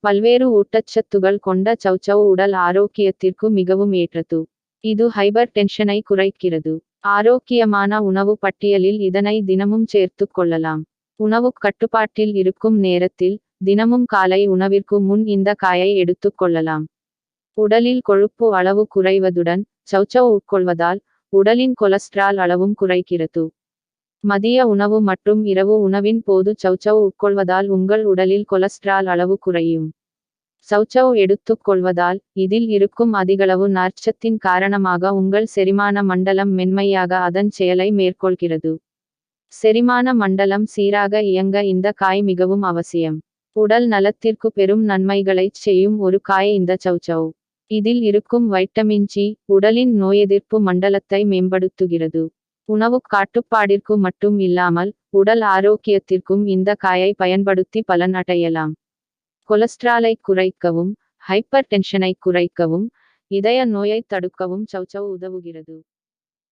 பல்வேறு ஊட்டச்சத்துகள் கொண்ட சௌசௌ உடல் ஆரோக்கியத்திற்கு மிகவும் ஏற்றது. இது ஹைபர் டென்ஷனை குறைக்கிறது. ஆரோக்கியமான உணவு பட்டியலில் இதனை தினமும் சேர்த்துக் கொள்ளலாம். உணவு கட்டுப்பாட்டில் இருக்கும் நேரத்தில் தினமும் காலை உணவிற்கு முன் இந்த காயை எடுத்துக் கொள்ளலாம். உடலில் கொழுப்பு அளவு குறைவதுடன் சௌசௌ உட்கொள்வதால் உடலின் கொலஸ்ட்ரால் அளவும் குறைக்கிறது. மதிய உணவு மற்றும் இரவு உணவின் போது சௌசௌ உட்கொள்வதால் உங்கள் உடலில் கொலஸ்ட்ரால் அளவு குறையும். சௌசௌ எடுத்துக் கொள்வதால் இதில் இருக்கும் அதிகளவு நார்ச்சத்தின் காரணமாக உங்கள் செரிமான மண்டலம் மென்மையாக அதன் செயலை மேற்கொள்கிறது. செரிமான மண்டலம் சீராக இயங்க இந்த காய் மிகவும் அவசியம். உடல் நலத்திற்கு பெரும் நன்மைகளைச் செய்யும் ஒரு காய் இந்த சௌசௌ. இதில் இருக்கும் வைட்டமின் சி உடலின் நோயெதிர்ப்பு மண்டலத்தை மேம்படுத்துகிறது. உணவு கட்டுப்பாடிற்கு மட்டும் இல்லாமல் உடல் ஆரோக்கியத்திற்கும் இந்த காயை பயன்படுத்தி பலன் அடையலாம். கொலஸ்ட்ராலை குறைக்கவும், ஹைப்பர் டென்ஷனை குறைக்கவும், இதய நோயை தடுக்கவும் சௌசௌ உதவுகிறது.